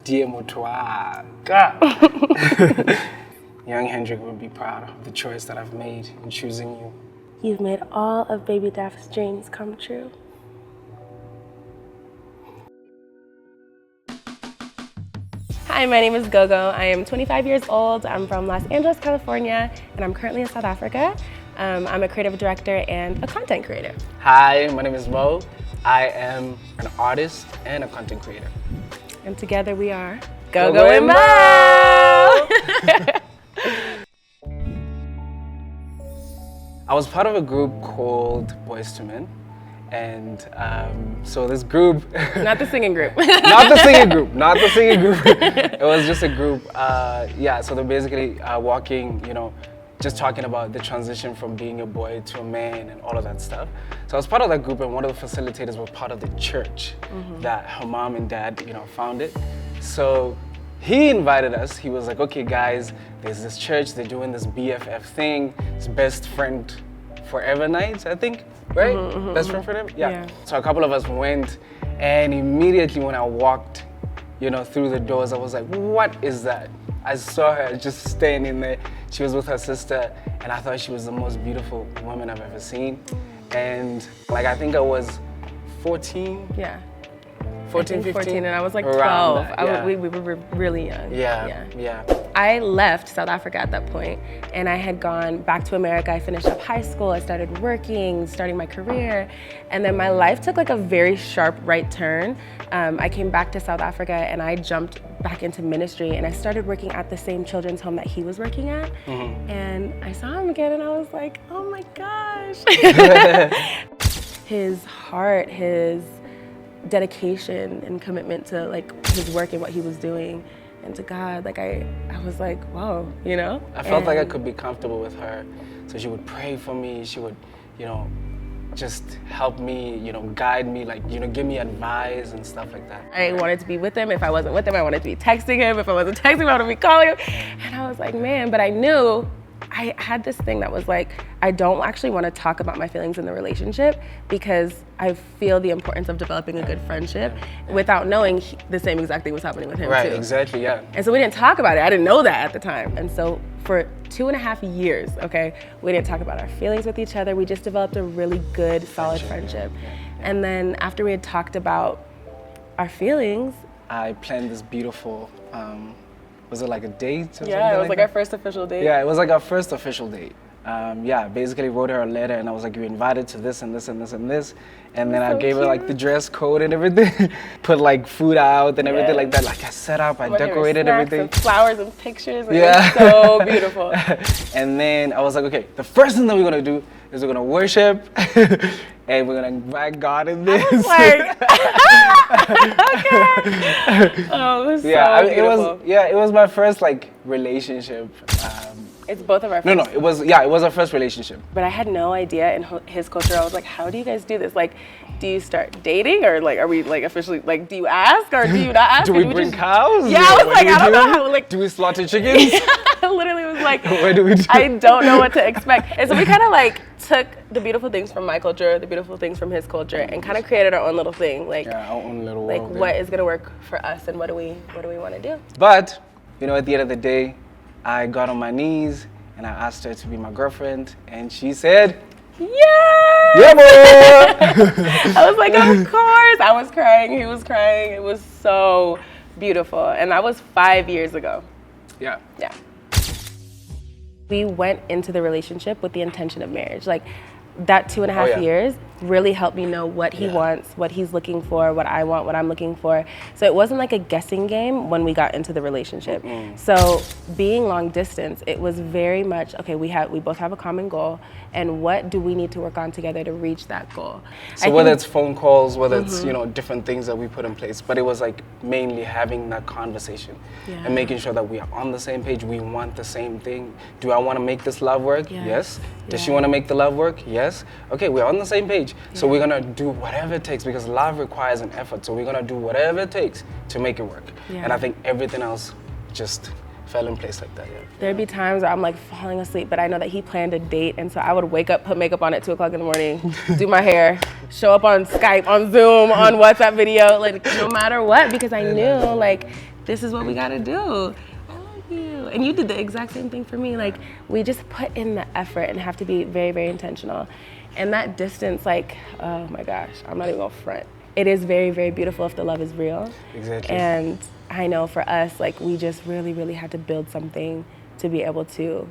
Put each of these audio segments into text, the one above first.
Young Hendrik would be proud of the choice that I've made in choosing you. You've made all of Baby Daph's dreams come true. Hi, my name is Gogo. I am 25 years old. I'm from Los Angeles, California, and I'm currently in South Africa. I'm a creative director and a content creator. Hi, my name is Mo. I am an artist and a content creator. And together we are Gogo and Mo! I was part of a group called Boys to Men. And so this group... Not the singing group. Not the singing group, not the singing group. It was just a group, so they're basically walking, just talking about the transition from being a boy to a man and all of that stuff. So I was part of that group, and one of the facilitators was part of the church that her mom and dad, founded. So he invited us. He was like, okay guys, there's this church, they're doing this BFF thing, it's best friend forever nights, I think, right? Best friend forever? Yeah. So a couple of us went, and immediately when I walked, through the doors, I was like, what is that? I saw her just standing there. She was with her sister, and I thought she was the most beautiful woman I've ever seen. And I think I was 14. Yeah. 14, 15? 14, and I was like 12. Around that, we were really young. Yeah. I left South Africa at that point, and I had gone back to America. I finished up high school, I started working, starting my career, and then my life took a very sharp right turn. I came back to South Africa, and I jumped back into ministry, and I started working at the same children's home that he was working at. And I saw him again, and I was like, oh my gosh. His heart, his dedication and commitment to his work and what he was doing and to God, I was like, whoa, I felt like I could be comfortable with her. So she would pray for me, she would, just help me, guide me, give me advice and stuff like that. I wanted to be with him. If I wasn't with him, I wanted to be texting him. If I wasn't texting him, I wanted to be calling him. And I was like, man, but I knew I had this thing that was I don't actually want to talk about my feelings in the relationship because I feel the importance of developing a good friendship without knowing the same exact thing was happening with him too. Right, exactly, yeah. And so we didn't talk about it. I didn't know that at the time. And so for 2.5 years, we didn't talk about our feelings with each other. We just developed a really good, solid friendship. Yeah. And then after we had talked about our feelings, I planned this beautiful, was it like a date or something? Yeah, it was our first official date. Yeah, it was our first official date. Basically wrote her a letter, and I was like, you're invited to this and this and this and this. And then I gave her the dress code and everything. Put food out and everything like that. I set up, I decorated everything. And flowers and pictures. And it was so beautiful. And then I was like, okay, the first thing that we're gonna do is we're gonna worship and we're gonna invite God in this. I was okay. Oh, it was so beautiful. It was my first relationship. It's both of our first. No, it was our first relationship. But I had no idea in his culture. I was like, how do you guys do this? Do you start dating, or are we officially do you ask or do you not ask? Do we bring cows? Yeah, I was I don't know how. Do we slaughter chickens? I literally was like, what do we do? I don't know what to expect. And so we kind of took the beautiful things from my culture, the beautiful things from his culture, and kind of created our own little thing. Our own little world. What is gonna work for us, and what do we want to do? But at the end of the day, I got on my knees and I asked her to be my girlfriend, and she said, "Yeah, yeah, boy." I was like, of course. I was crying. He was crying. It was so beautiful, and that was 5 years ago. Yeah. We went into the relationship with the intention of marriage. That 2.5 years really helped me know what he wants, what he's looking for, what I want, what I'm looking for. So it wasn't a guessing game when we got into the relationship. So being long distance, it was very much, okay, we both have a common goal, and what do we need to work on together to reach that goal? So whether it's phone calls, whether it's, different things that we put in place, but it was mainly having that conversation and making sure that we are on the same page, we want the same thing. Do I want to make this love work? Yes. Does she want to make the love work? Yes. Okay, we're on the same page. So we're gonna do whatever it takes, because love requires an effort. So we're gonna do whatever it takes to make it work. And I think everything else just fell in place like that. There'd be times where I'm falling asleep, but I know that he planned a date, and so I would wake up, put makeup on at 2 o'clock in the morning, do my hair, show up on Skype, on Zoom, on WhatsApp video, no matter what, because I knew this is what we gotta do. I love you. And you did the exact same thing for me. Like, we just put in the effort and have to be very, very intentional. And that distance, like, oh my gosh, I'm not even gonna front. It is very, very beautiful if the love is real. Exactly. And I know for us, like, we just really, really had to build something to be able to,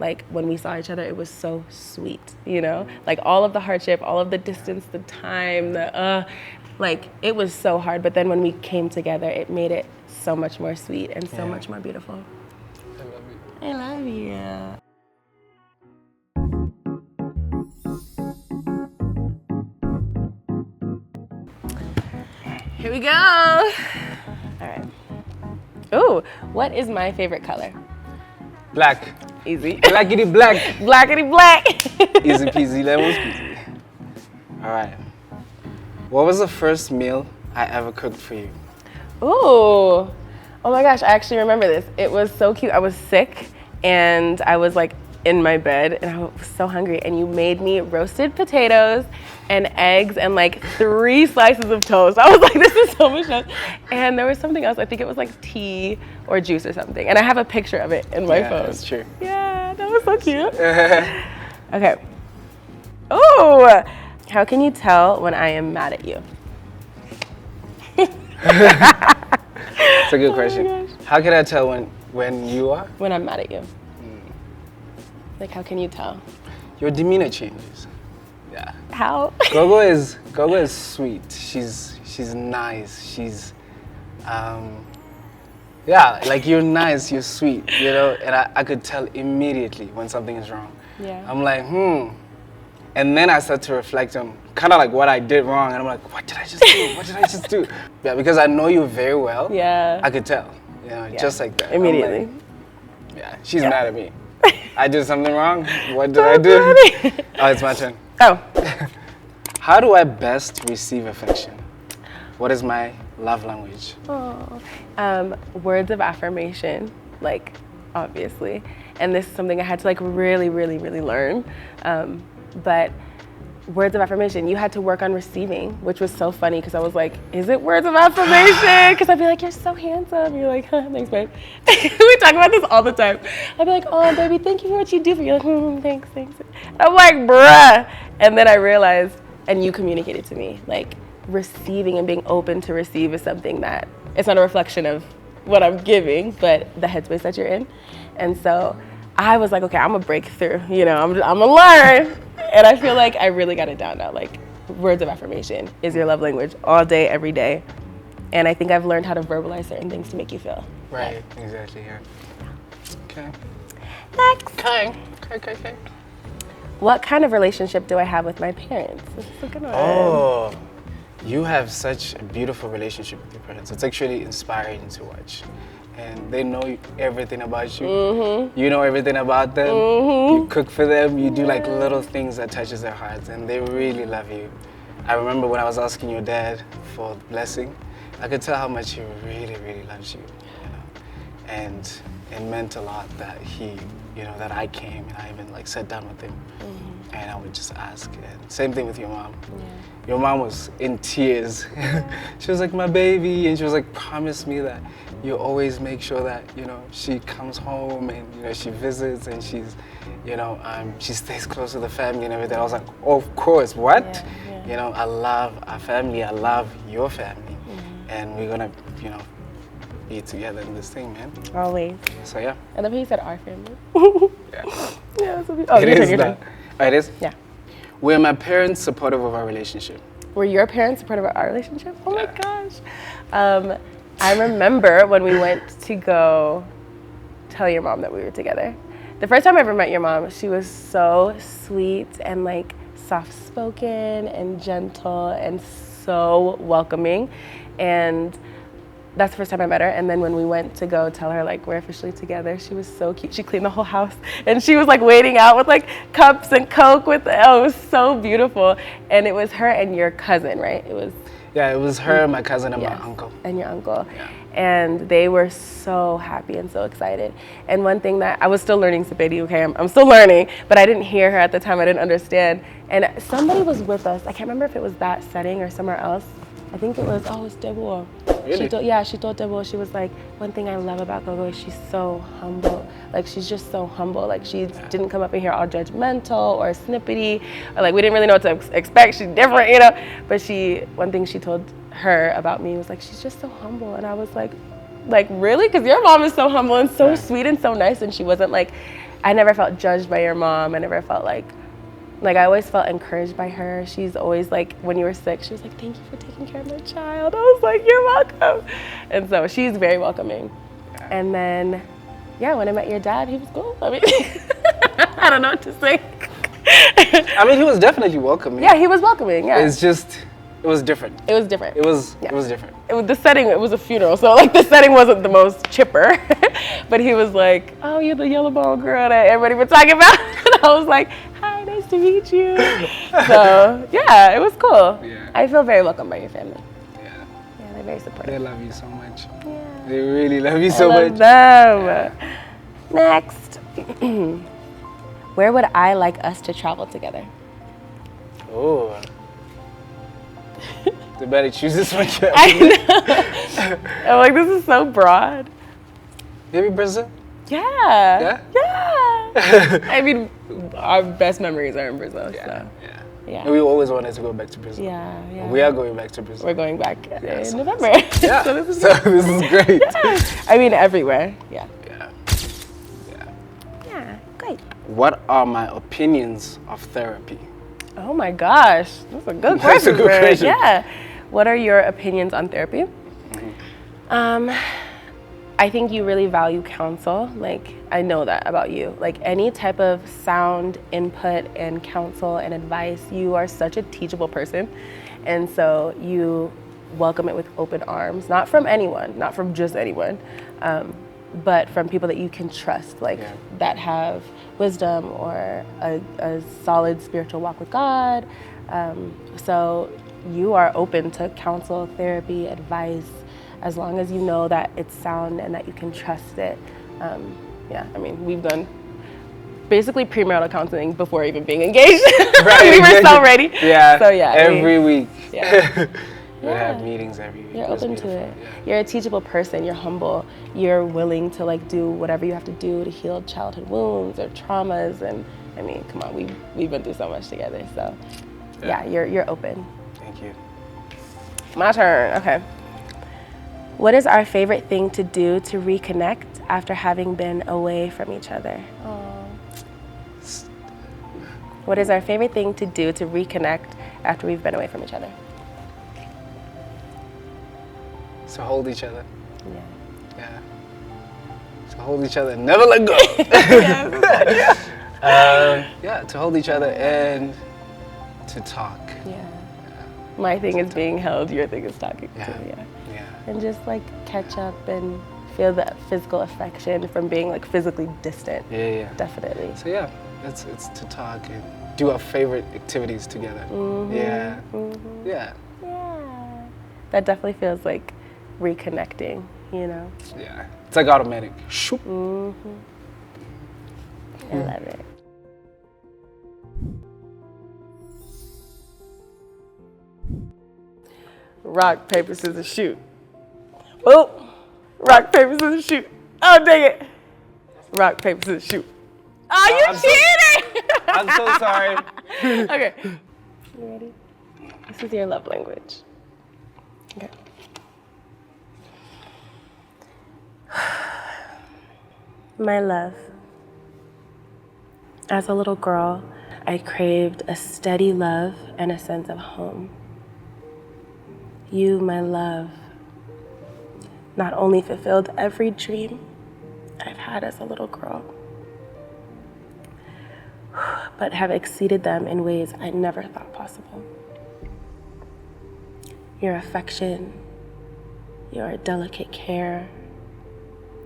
like, when we saw each other, it was so sweet, you know? Like, all of the hardship, all of the distance, the time, like, it was so hard. But then when we came together, it made it so much more sweet and so much more beautiful. I love you. I love you. Here we go. All right. Ooh, what is my favorite color? Black. Easy. Blackity black. Blackity black. Easy peasy, lemon squeezy. All right. What was the first meal I ever cooked for you? Ooh. Oh my gosh, I actually remember this. It was so cute. I was sick and I was like in my bed and I was so hungry, and you made me roasted potatoes and eggs and like 3 slices of toast. I was like, this is so much toast. And there was something else. I think it was like tea or juice or something. And I have a picture of it in my phone. That's true. Yeah, that was so cute. Okay. Ooh. How can you tell when I am mad at you? It's a good question. gosh. How can I tell when you are? When I'm mad at you. Like, how can you tell? Your demeanor changes. Yeah. How? Gogo is sweet. She's nice. She's yeah, like you're nice, you're sweet, you know, and I could tell immediately when something is wrong. Yeah. I'm like, and then I start to reflect on kind of like what I did wrong, and I'm like, what did I just do? What did I just do? Yeah, because I know you very well. Yeah. I could tell, you know, just like that. Immediately. Like, yeah, she's mad at me. I did something wrong. What did I do? Oh, it's my turn. Oh. How do I best receive affection? What is my love language? Words of affirmation, like, obviously. And this is something I had to like really, really, really learn. But words of affirmation, you had to work on receiving, which was so funny because I was like, is it words of affirmation? Because I'd be like, you're so handsome. You're like, thanks, babe. We talk about this all the time. I'd be like, oh, baby, thank you for what you do for you. You're like, thanks. And I'm like, bruh. And then I realized, and you communicated to me, like, receiving and being open to receive is something that, it's not a reflection of what I'm giving, but the headspace that you're in. And so I was like, okay, I'm gonna break through, you know, I'm gonna learn. And I feel like I really got it down now. Like, words of affirmation is your love language all day, every day. And I think I've learned how to verbalize certain things to make you feel. Right, exactly, yeah. Okay. Next. Okay. What kind of relationship do I have with my parents? This is a good one. Oh, you have such a beautiful relationship with your parents. It's actually inspiring to watch. And they know everything about you. Mm-hmm. You know everything about them. Mm-hmm. You cook for them. You do like little things that touches their hearts, and they really love you. I remember when I was asking your dad for the blessing, I could tell how much he really, really loves you. You know, and it meant a lot that he, you know, that I came and I even like sat down with him, and I would just ask. And same thing with your mom. Yeah. Your mom was in tears. She was like, my baby, and she was like, promise me that you always make sure that, you know, she comes home and, you know, she visits and she's, you know, she stays close to the family and everything. I was like, oh, of course, what? Yeah. You know, I love our family, I love your family, and we're gonna, you know, be together in this thing, man. Always. So yeah. I love how you said our family. Yeah. Yeah, so oh, it is that. Oh, it is? Yeah. Were my parents supportive of our relationship? Were your parents supportive of our relationship? Oh my gosh. I remember when we went to go tell your mom that we were together. The first time I ever met your mom, she was so sweet and like soft-spoken and gentle and so welcoming. And that's the first time I met her. And then when we went to go tell her like we're officially together, she was so cute. She cleaned the whole house and she was like waiting out with like cups and Coke with, oh, it was so beautiful. And it was her and your cousin, right? It was. Yeah, it was her, my cousin, and my uncle. And your uncle. Yeah. And they were so happy and so excited. And one thing that I was still learning Sepedi, okay, I'm still learning, but I didn't hear her at the time, I didn't understand. And somebody was with us. I can't remember if it was that setting or somewhere else. I think it was, oh, it was Debuo. Really? She told Debo, she was like, one thing I love about Gogo is she's so humble. Like, she's just so humble. Like, she didn't come up in here all judgmental or snippety, or like, we didn't really know what to expect. She's different, you know? But one thing she told her about me was like, she's just so humble. And I was like, really? Because your mom is so humble and so sweet and so nice. And she wasn't like, I never felt judged by your mom. I never felt like I always felt encouraged by her. She's always like, when you were sick, she was like, thank you for taking care of my child. I was like, you're welcome. And so she's very welcoming. Yeah. And then, when I met your dad, he was cool. I mean, I don't know what to say. I mean, he was definitely welcoming. Yeah, he was welcoming, yeah. It's just, it was different. It was different. It was different. The setting, it was a funeral, so like the setting wasn't the most chipper. But he was like, oh, you're the yellow bone girl that everybody was talking about. And I was like, hi, nice to meet you. So, it was cool. Yeah. I feel very welcome by your family. Yeah, they're very supportive. They love you so much. Yeah. They really love you so much. I love them. Yeah. Next. Where would I like us to travel together? Oh. They better choose this one. I know. I'm like, this is so broad. Maybe Brazil? Yeah. I mean, our best memories are in Brazil. Yeah. And we always wanted to go back to Brazil. Yeah. We are going back to Brazil. We're going back in November. Yeah. So this is great. Yeah. I mean, everywhere. Yeah. Yeah, great. What are my opinions of therapy? Oh my gosh, that's a good question. That's a good question. Yeah. What are your opinions on therapy? I think you really value counsel. Like, I know that about you. Like, any type of sound input and counsel and advice, you are such a teachable person. And so you welcome it with open arms, not from anyone, not from just anyone, but from people that you can trust, like that have wisdom or a solid spiritual walk with God. So you are open to counsel, therapy, advice, as long as you know that it's sound and that you can trust it. I mean, we've done basically premarital counseling before even being engaged. Right, we were so ready. Yeah. So every week. Yeah. We have meetings every week. You're open to it. Yeah. You're a teachable person. You're humble. You're willing to like do whatever you have to do to heal childhood wounds or traumas. And I mean, come on, we've been through so much together. So you're open. Thank you. My turn. Okay. What is our favorite thing to do to reconnect after having been away from each other? Aww. What is our favorite thing to do to reconnect after we've been away from each other? To hold each other. Yeah. To hold each other, never let go. To hold each other and to talk. Yeah. My thing is being held, your thing is talking to. Yeah. And just like catch up and feel the physical affection from being like physically distant. Yeah. Definitely. So it's to talk and do our favorite activities together. Mm-hmm. Yeah. That definitely feels like reconnecting, you know? Yeah. It's like automatic. Mm-hmm. I love it. Rock, paper, scissors, shoot. Oh, rock, paper, scissors, shoot. Oh, dang it. Rock, paper, scissors, shoot. Oh, you cheated! I'm so sorry. Okay. You ready? This is your love language. Okay. My love. As a little girl, I craved a steady love and a sense of home. You, my love, not only fulfilled every dream I've had as a little girl, but have exceeded them in ways I never thought possible. Your affection, your delicate care,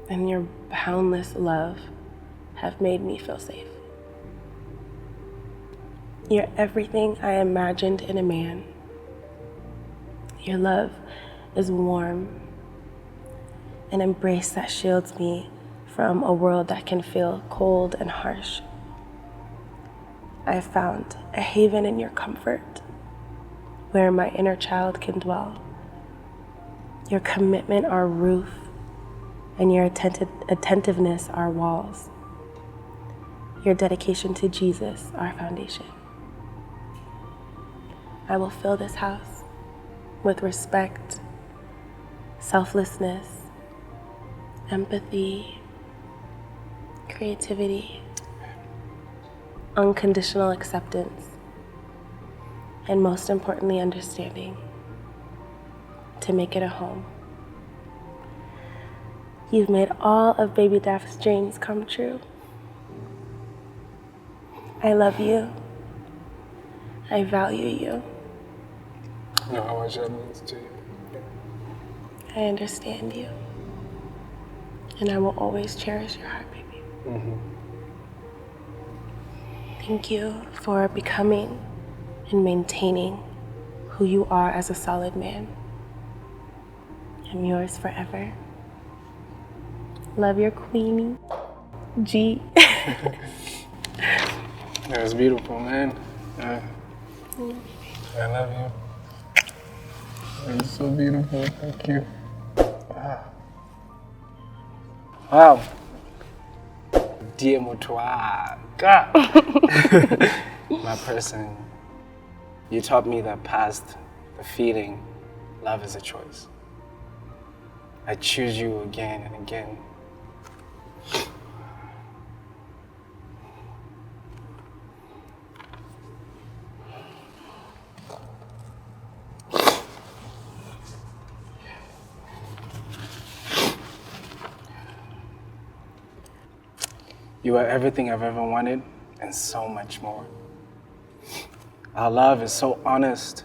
and your boundless love have made me feel safe. You're everything I imagined in a man. Your love is warm, an embrace that shields me from a world that can feel cold and harsh. I have found a haven in your comfort, where my inner child can dwell. Your commitment, our roof, and your attentiveness, our walls. Your dedication to Jesus, our foundation. I will fill this house with respect, selflessness, empathy, creativity, unconditional acceptance, and most importantly, understanding to make it a home. You've made all of Baby Daph's dreams come true. I love you. I value you. I know how much that means to you. I understand you. And I will always cherish your heart, baby. Thank you for becoming and maintaining who you are as a solid man. I'm yours forever. Love your queenie, G. That was beautiful, man. I love you. It's so beautiful. Thank you. Wow. Dear Mutwa. My person, you taught me that past the feeling, love is a choice. I choose you again and again. You are everything I've ever wanted and so much more. Our love is so honest,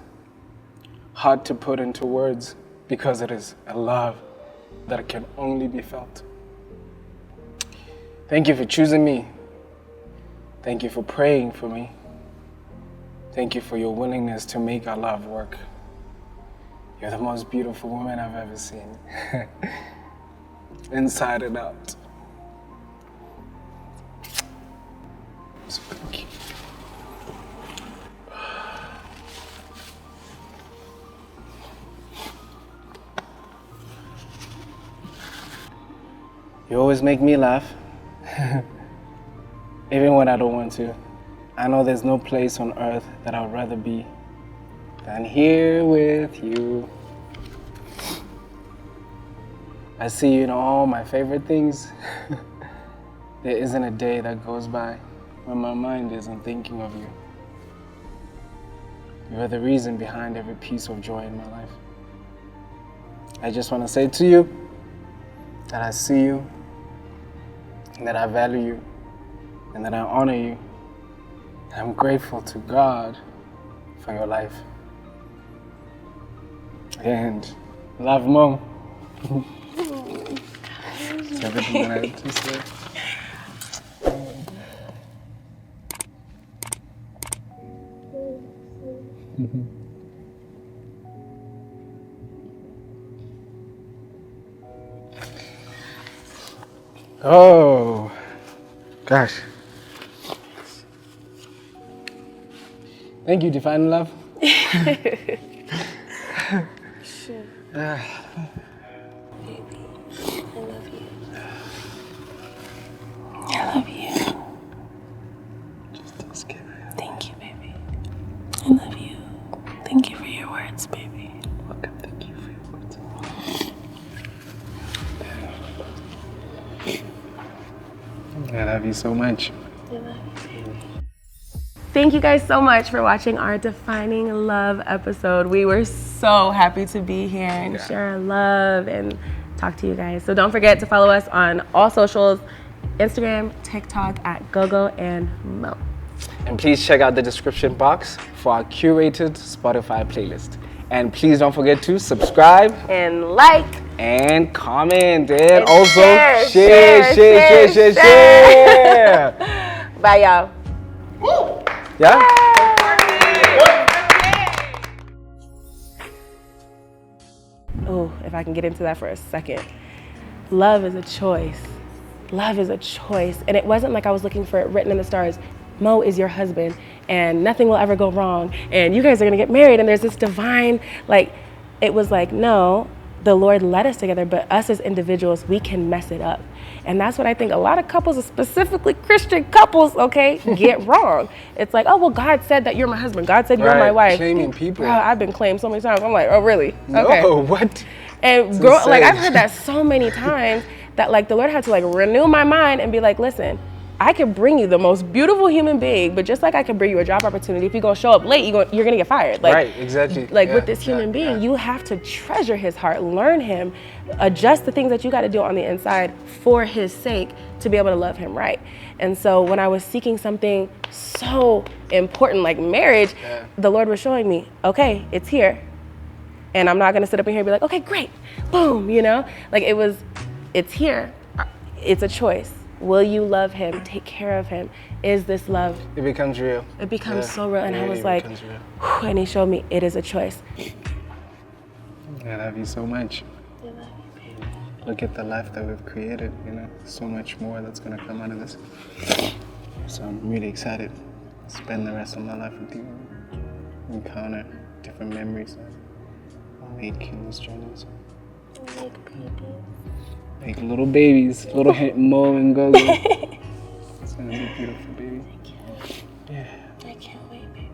hard to put into words because it is a love that can only be felt. Thank you for choosing me. Thank you for praying for me. Thank you for your willingness to make our love work. You're the most beautiful woman I've ever seen. Inside and out. So thank you. You always make me laugh, even when I don't want to. I know there's no place on earth that I'd rather be than here with you. I see you in all my favorite things. There isn't a day that goes by when my mind isn't thinking of you. You are the reason behind every piece of joy in my life. I just want to say to you that I see you, and that I value you, and that I honor you. And I'm grateful to God for your life. And love, Mom. That's everything that I had to say. Oh, gosh. Thank you, Divine Love. Sure. Baby, I love you. I love you. Just scared. Thank you, baby. I love you. Thank you for your words, baby. Welcome. Thank you for your words. I love you so much. I love you, baby. Thank you guys so much for watching our Defining Love episode. We were so happy to be here and share our love and talk to you guys. So don't forget to follow us on all socials, Instagram, TikTok at Gogo and Mo. And please check out the description box for our curated Spotify playlist. And please don't forget to subscribe And like. and comment and also share. share. Bye, y'all. Yeah? Oh, if I can get into that for a second. Love is a choice. Love is a choice. And it wasn't like I was looking for it written in the stars. Mo is your husband and nothing will ever go wrong. And you guys are gonna get married and there's this divine, like, it was like, no, the Lord led us together, but us as individuals, we can mess it up. And that's what I think a lot of couples, specifically Christian couples, okay, get wrong. It's like, oh, well, God said that you're my husband. God said you're my wife. Claiming people. Bro, I've been claimed so many times. I'm like, oh, really? Okay. No, what? And like, I've heard that so many times that like the Lord had to like renew my mind and be like, listen, I can bring you the most beautiful human being, but just like I can bring you a job opportunity, if you're gonna show up late, you're gonna get fired. Like, right, exactly. Like with this human being, you have to treasure his heart, learn him, adjust the things that you gotta do on the inside for his sake to be able to love him right. And so when I was seeking something so important like marriage, the Lord was showing me, okay, it's here. And I'm not gonna sit up in here and be like, okay, great, boom, you know? Like it's here, it's a choice. Will you love him? Take care of him. Is this love? It becomes real. It becomes so real. And I was like, and he showed me it is a choice. I love you so much. I love you, baby. Look at the life that we've created, you know, so much more that's gonna come out of this. So I'm really excited to spend the rest of my life with you, encounter different memories I'll make in this journey. So. Make babies. Like little babies, little Mo and Gogo. It's gonna be beautiful, baby. I can't wait, baby.